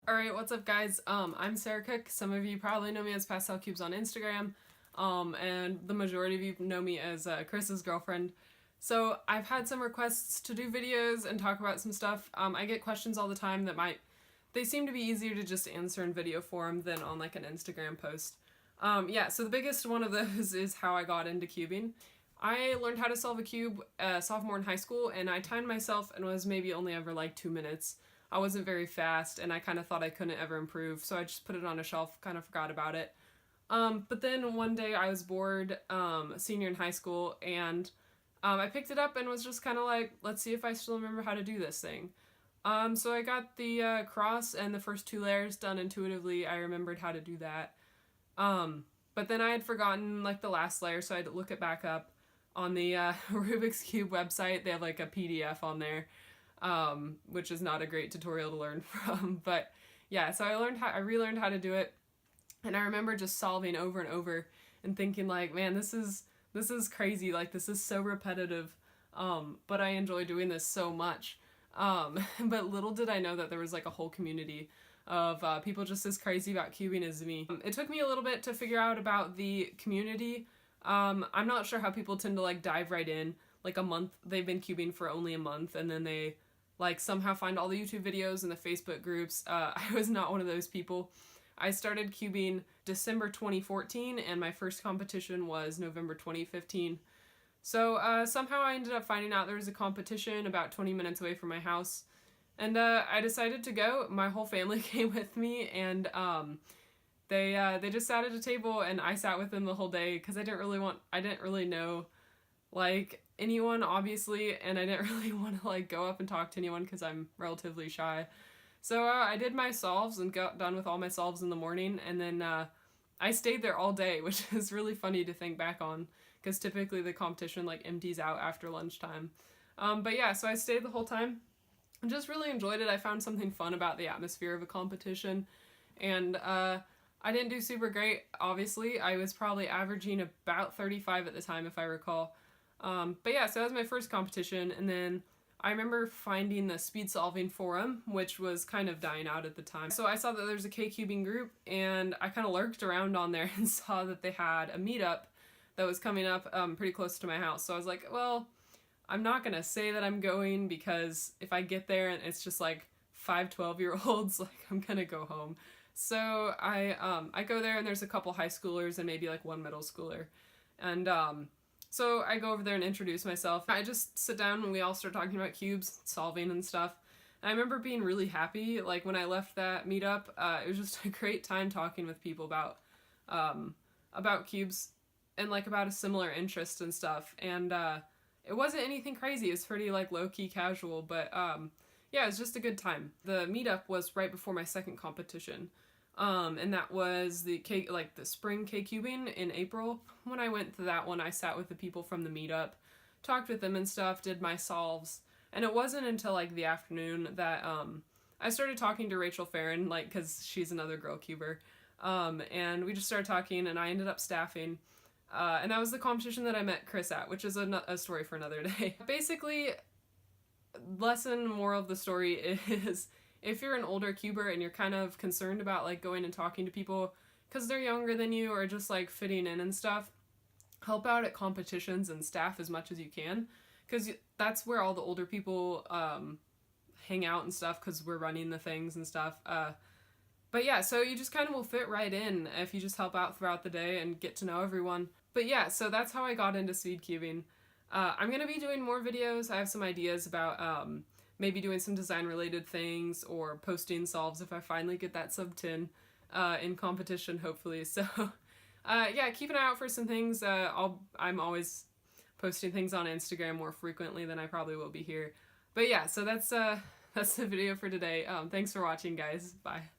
Alright, what's up guys? I'm Sarah Cook. Some of you probably know me as Pastel Cubes on Instagram, and the majority of you know me as Chris's girlfriend. So I've had some requests to do videos and talk about some stuff. I get questions all the time that they seem to be easier to just answer in video form than on like an Instagram post. Yeah, so the biggest one of those is how I got into cubing. I learned how to solve a cube sophomore in high school, and I timed myself and was maybe only ever like 2 minutes. I wasn't very fast, and I kind of thought I couldn't ever improve, so I just put it on a shelf, kind of forgot about it. But then one day I was bored, senior in high school, and I picked it up and was just kind of like, let's see if I still remember how to do this thing. So I got the cross and the first 2 layers done intuitively. I remembered how to do that. But then I had forgotten like the last layer, so I had to look it back up on the Rubik's Cube website. They have like a PDF on there, which is not a great tutorial to learn from. But yeah, so I relearned how to do it, and I remember just solving over and over and thinking like, man, this is crazy. Like, this is so repetitive, but I enjoy doing this so much. But little did I know that there was like a whole community of people just as crazy about cubing as me. It took me a little bit to figure out about the community. I'm not sure how people tend to like dive right in. Like a month, they've been cubing for only a month, and then they like somehow find all the YouTube videos and the Facebook groups. I was not one of those people. I started cubing December 2014, and my first competition was November 2015. So somehow I ended up finding out there was a competition about 20 minutes away from my house, and I decided to go. My whole family came with me, and they just sat at a table, and I sat with them the whole day because I didn't really know like anyone, obviously, and I didn't really want to like go up and talk to anyone because I'm relatively shy. So I did my solves and got done with all my solves in the morning, and then I stayed there all day, which is really funny to think back on because typically the competition like empties out after lunchtime. But yeah, so I stayed the whole time and just really enjoyed it. I found something fun about the atmosphere of a competition, and I didn't do super great, obviously. I was probably averaging about 35 at the time, if I recall. But yeah, so that was my first competition, and then I remember finding the speed solving forum, which was kind of dying out at the time. So I saw that there's a K-cubing group, and I kind of lurked around on there and saw that they had a meetup that was coming up pretty close to my house. So I was like, well, I'm not gonna say that I'm going, because if I get there and it's just like 5 12-year-olds, like, I'm gonna go home. So I go there, and there's a couple high schoolers and maybe like one middle schooler, and so I go over there and introduce myself. I just sit down and we all start talking about cubes, solving and stuff. And I remember being really happy, like when I left that meetup. It was just a great time talking with people about cubes and like about a similar interest and stuff. And it wasn't anything crazy. It was pretty like low-key casual, but yeah, it was just a good time. The meetup was right before my second competition. And that was the spring K-cubing in April. When I went to that one, I sat with the people from the meetup, talked with them and stuff, did my solves, and it wasn't until like the afternoon that I started talking to Rachel Farron, like, because she's another girl cuber, and we just started talking, and I ended up staffing, and that was the competition that I met Chris at, which is a story for another day. Basically, moral of the story is, if you're an older cuber and you're kind of concerned about like going and talking to people because they're younger than you or just like fitting in and stuff, help out at competitions and staff as much as you can, because that's where all the older people hang out and stuff, because we're running the things and stuff. But yeah, so you just kind of will fit right in if you just help out throughout the day and get to know everyone. But yeah, so that's how I got into speedcubing. I'm going to be doing more videos. I have some ideas about maybe doing some design related things or posting solves if I finally get that sub 10 in competition, hopefully. So yeah, keep an eye out for some things. I'm always posting things on Instagram more frequently than I probably will be here. But yeah, so that's the video for today. Thanks for watching, guys. Bye.